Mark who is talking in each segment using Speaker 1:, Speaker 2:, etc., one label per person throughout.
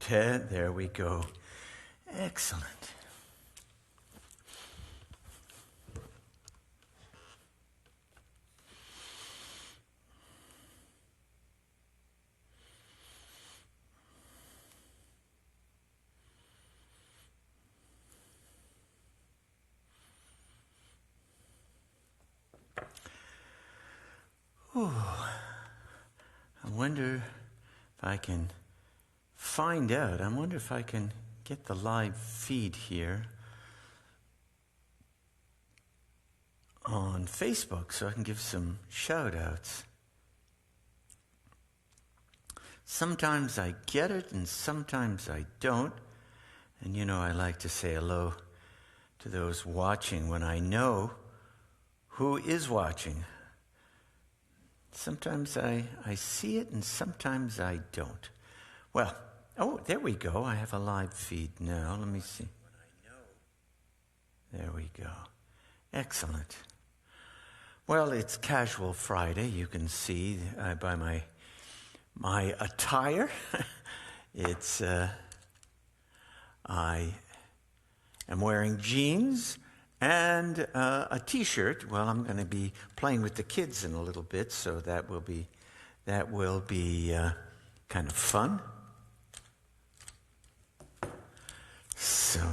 Speaker 1: There we go. Excellent. I wonder if I can find out. I wonder if I can get the live feed here on Facebook so I can give some shout outs. Sometimes I get it and sometimes I don't. And you know, I like to say hello to those watching when I know who is watching. Sometimes I see it and sometimes I don't. Well, there we go. I have a live feed now. Let me see. There we go. Excellent. Well, it's Casual Friday. You can see by my attire. It's I am wearing jeans and a T-shirt. Well, I'm going to be playing with the kids in a little bit, so that will be kind of fun. So,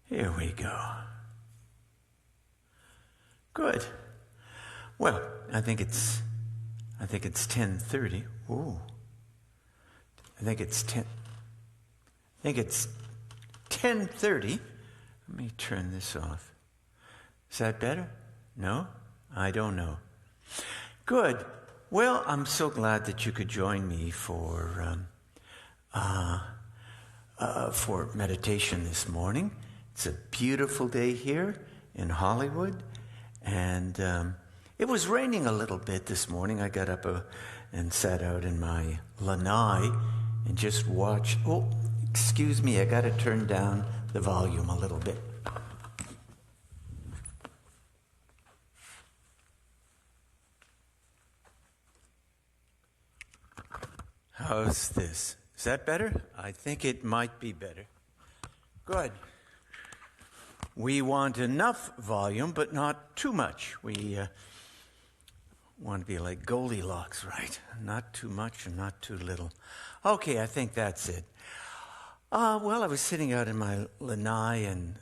Speaker 1: here we go. Good. Well, I think it's 10:30. Ooh. I think it's 10:30. Let me turn this off. Is that better? No? I don't know. Good. Well, I'm so glad that you could join me for meditation this morning. It's a beautiful day here in Hollywood. And it was raining a little bit this morning. I got up and sat out in my lanai and just watched. Oh, excuse me, I got to turn down the volume a little bit. How's this? Is that better? I think it might be better. Good. We want enough volume, but not too much. We want to be like Goldilocks, right? Not too much and not too little. Okay, I think that's it. Well, I was sitting out in my lanai, and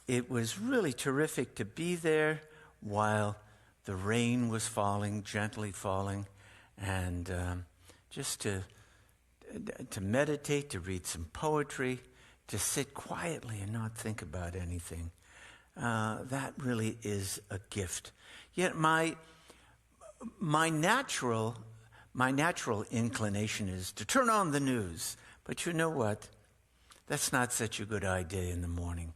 Speaker 1: it was really terrific to be there while the rain was falling, gently falling, and just to meditate, to read some poetry, to sit quietly and not think about anything. That really is a gift. Yet my natural inclination is to turn on the news. But you know what? That's not such a good idea in the morning.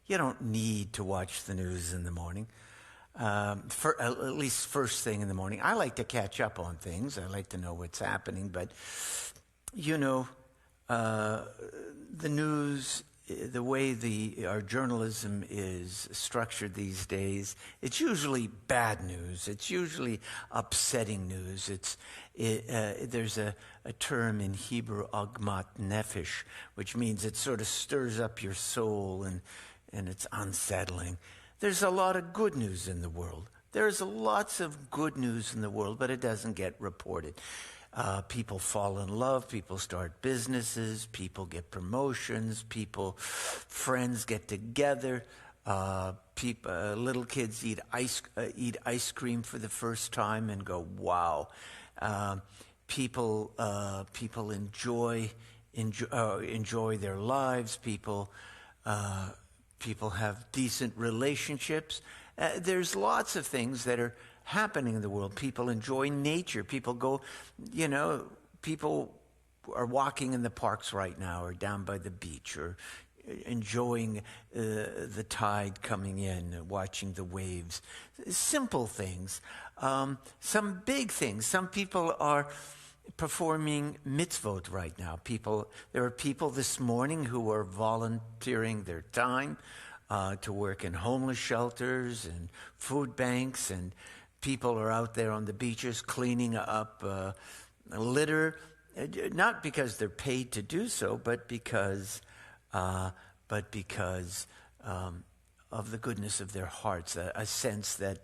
Speaker 1: You don't need to watch the news in the morning. For at least first thing in the morning. I like to catch up on things. I like to know what's happening. But, you know, the news, the way our journalism is structured these days, it's usually bad news. It's usually upsetting news. There's a term in Hebrew, agmat nefesh, which means it sort of stirs up your soul and it's unsettling. There's a lot of good news in the world. There's lots of good news in the world, but it doesn't get reported. People fall in love, people start businesses, people get promotions, friends get together, little kids eat ice cream for the first time and go, wow. People enjoy their lives. People have decent relationships. There's lots of things that are happening in the world. People enjoy nature. People are walking in the parks right now or down by the beach or enjoying the tide coming in, watching the waves. Simple things. Some big things. Some people are performing mitzvot right now. There are people this morning who are volunteering their time to work in homeless shelters and food banks, and people are out there on the beaches cleaning up litter, not because they're paid to do so, but because of the goodness of their hearts, a sense that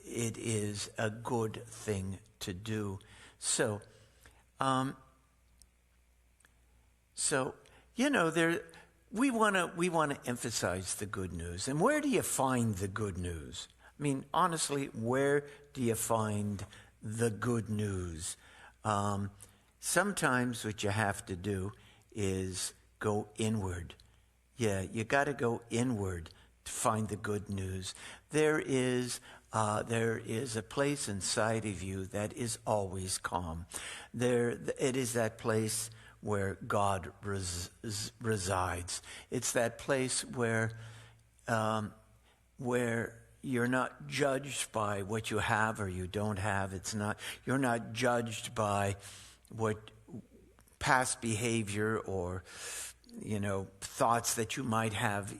Speaker 1: it is a good thing to do. So, we want to emphasize the good news. And where do you find the good news? I mean, honestly, where do you find the good news? Sometimes what you have to do is go inward. Yeah, you got to go inward to find the good news. There is a place inside of you that is always calm. It is that place where God resides. It's that place where you're not judged by what you have or you don't have. You're not judged by what past behavior or thoughts that you might have.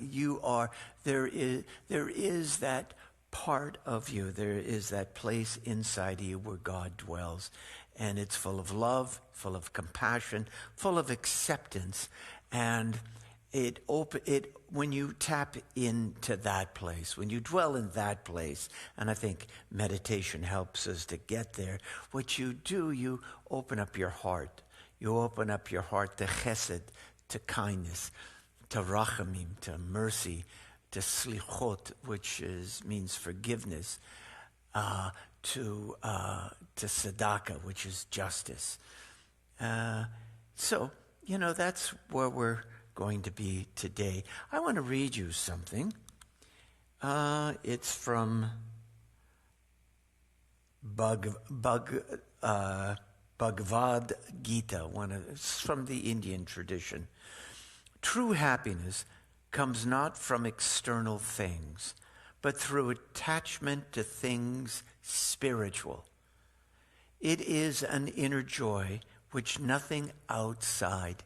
Speaker 1: There is that part of you. There is that place inside of you where God dwells. And it's full of love, full of compassion, full of acceptance. And when you tap into that place, when you dwell in that place, and I think meditation helps us to get there, what you do, you open up your heart. You open up your heart to chesed, to kindness, to rachamim, to mercy, to slichot, which means forgiveness, to tzedakah, which is justice. So that's where we're going to be today. I want to read you something. It's from Bhagavad Gita. It's from the Indian tradition. True happiness comes not from external things, but through attachment to things spiritual. It is an inner joy which nothing outside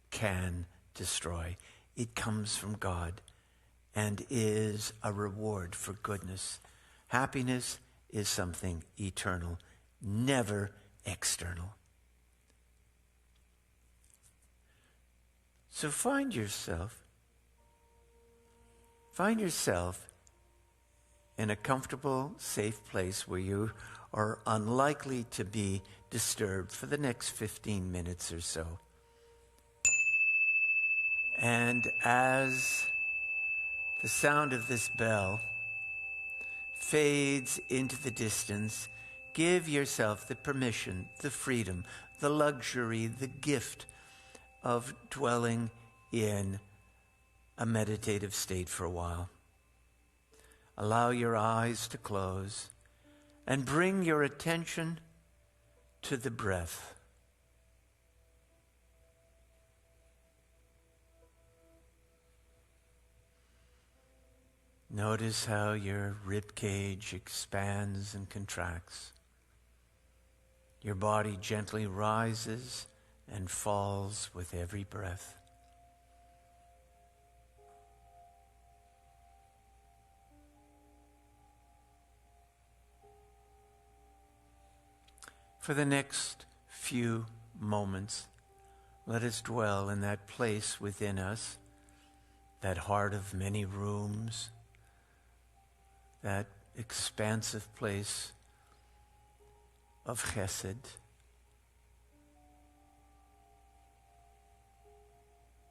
Speaker 1: can destroy. It comes from God and is a reward for goodness. Happiness is something eternal, never external. So find yourself in a comfortable, safe place where you are unlikely to be disturbed for the next 15 minutes or so. And as the sound of this bell fades into the distance, give yourself the permission, the freedom, the luxury, the gift of dwelling in a meditative state for a while. Allow your eyes to close and bring your attention to the breath. Notice how your rib cage expands and contracts. Your body gently rises and falls with every breath. For the next few moments, let us dwell in that place within us, that heart of many rooms, that expansive place of chesed,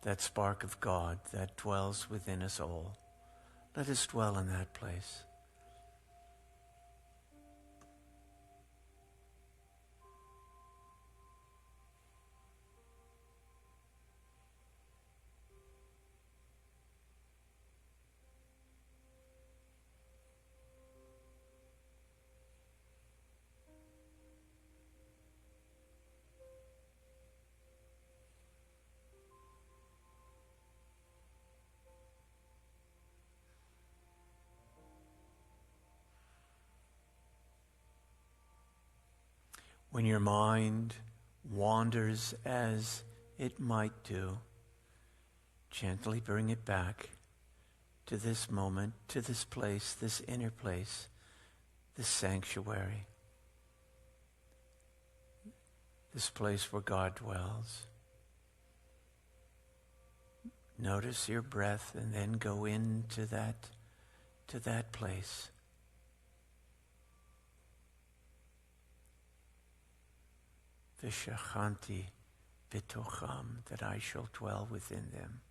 Speaker 1: that spark of God that dwells within us all. Let us dwell in that place. When your mind wanders as it might do, gently bring it back to this moment, to this place, this inner place, this sanctuary, this place where God dwells. Notice your breath and then go into that place. V'shachanti b'tocham, that I shall dwell within them.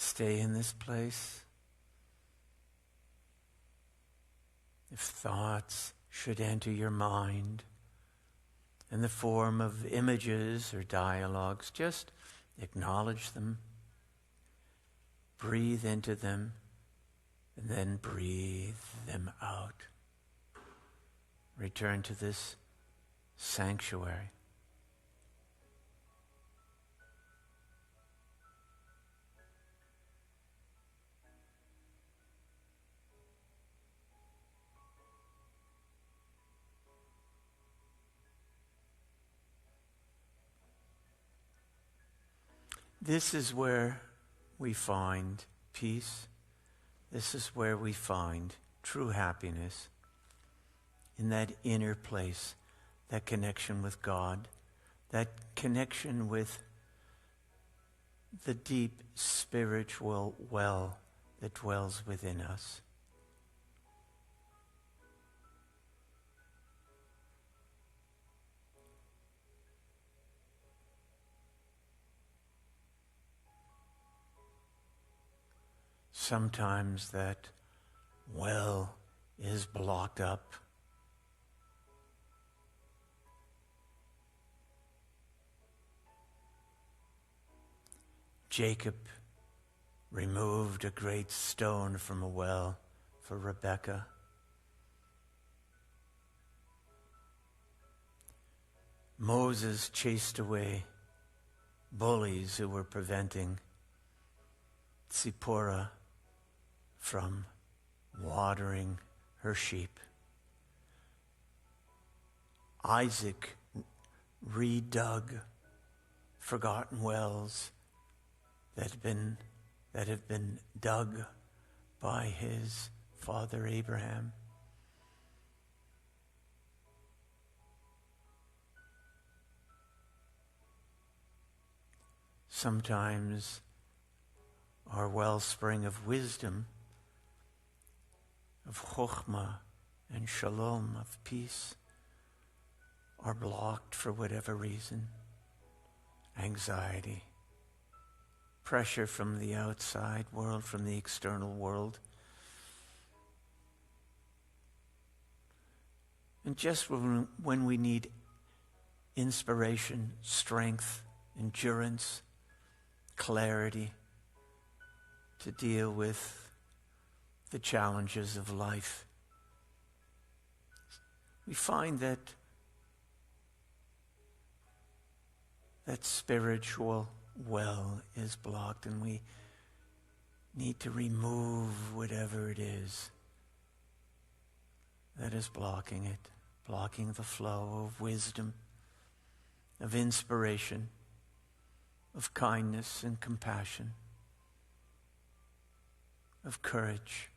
Speaker 1: Stay in this place. If thoughts should enter your mind in the form of images or dialogues, just acknowledge them, breathe into them, and then breathe them out. Return to this sanctuary. This is where we find peace. This is where we find true happiness, in that inner place, that connection with God, that connection with the deep spiritual well that dwells within us. Sometimes that well is blocked up. Jacob removed a great stone from a well for Rebekah. Moses chased away bullies who were preventing Zipporah from watering her sheep. Isaac redug forgotten wells that have been dug by his father Abraham. Sometimes our wellspring of wisdom, of chokhmah and shalom, of peace, are blocked for whatever reason. Anxiety, pressure from the outside world, from the external world. And just when we need inspiration, strength, endurance, clarity to deal with the challenges of life, we find that spiritual well is blocked, and we need to remove whatever it is that is blocking it, blocking the flow of wisdom, of inspiration, of kindness and compassion, of courage.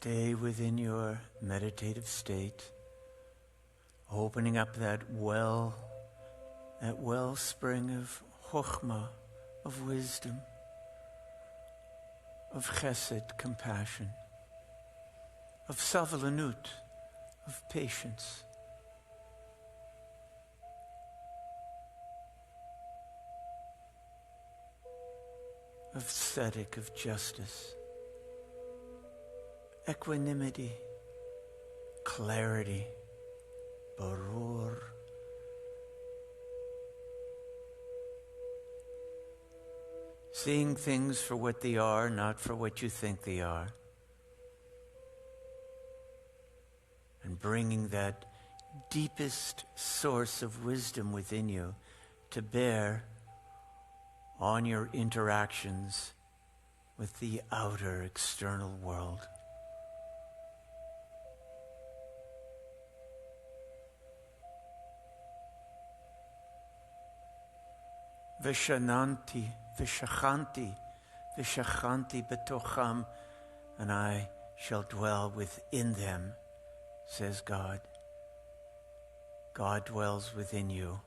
Speaker 1: stay within your meditative state, opening up that wellspring of chokhmah, of wisdom, of chesed, compassion, of savlanut, of patience. Of tzedek, of justice, equanimity, clarity, barur. Seeing things for what they are, not for what you think they are. And bringing that deepest source of wisdom within you to bear on your interactions with the outer external world. Vishananti, Vishachanti, Vishachanti betocham, and I shall dwell within them, says God. God dwells within you.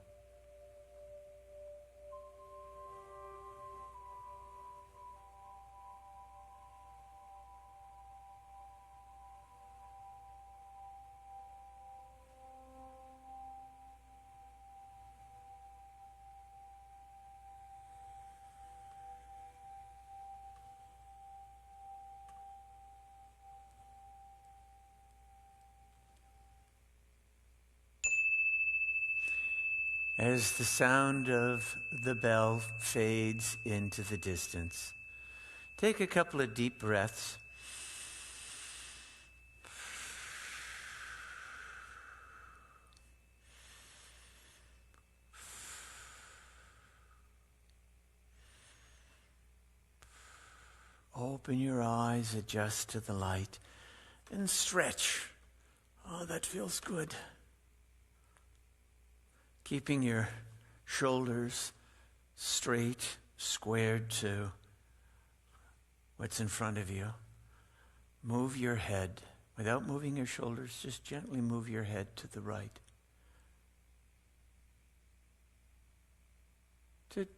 Speaker 1: As the sound of the bell fades into the distance, take a couple of deep breaths. Open your eyes, adjust to the light, and stretch. Oh, that feels good. Keeping your shoulders straight, squared to what's in front of you. Move your head. Without moving your shoulders, just gently move your head to the right. To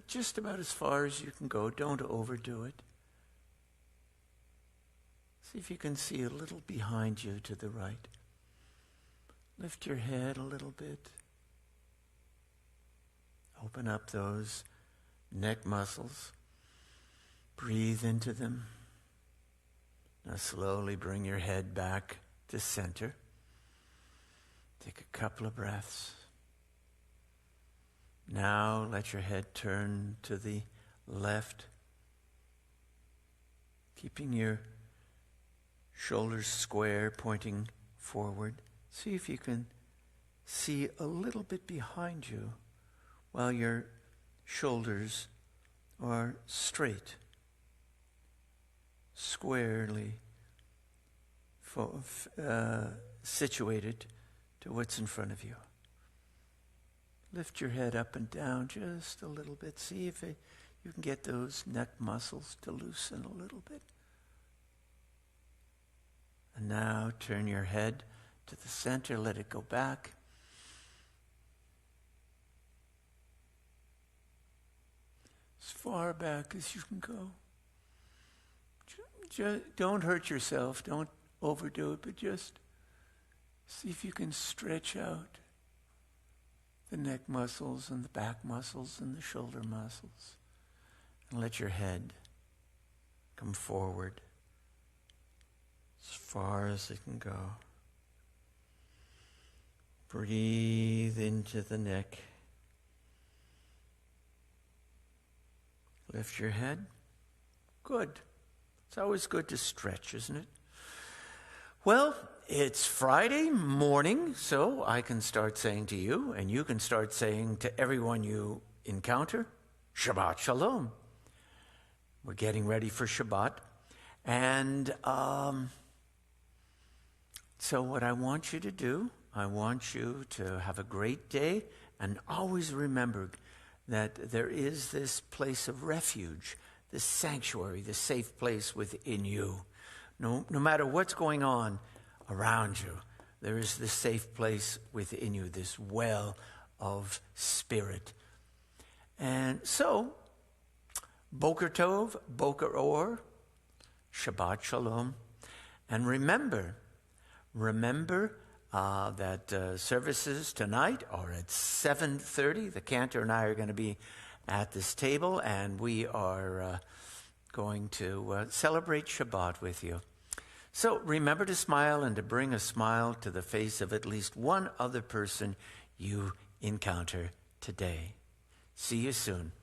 Speaker 1: just about as far as you can go. Don't overdo it. See if you can see a little behind you to the right. Lift your head a little bit. Open up those neck muscles. Breathe into them. Now slowly bring your head back to center. Take a couple of breaths. Now let your head turn to the left, keeping your shoulders square, pointing forward. See if you can see a little bit behind you while your shoulders are straight, squarely situated to what's in front of you. Lift your head up and down just a little bit. See if you can get those neck muscles to loosen a little bit. And now turn your head to the center. Let it go back. As far back as you can go. Don't hurt yourself. Don't overdo it, but just see if you can stretch out the neck muscles and the back muscles and the shoulder muscles. And let your head come forward as far as it can go. Breathe into the neck. Lift your head. Good. It's always good to stretch, isn't it? Well, it's Friday morning, so I can start saying to you, and you can start saying to everyone you encounter, Shabbat Shalom. We're getting ready for Shabbat. And so what I want you to do, I want you to have a great day, and always remember that there is this place of refuge, this sanctuary, this safe place within you. No matter what's going on around you, there is this safe place within you, this well of spirit. And so, Boker Tov, Boker Or, Shabbat Shalom. And remember that services tonight are at 7:30. The cantor and I are going to be at this table, and we are going to celebrate Shabbat with you. So remember to smile and to bring a smile to the face of at least one other person you encounter today. See you soon.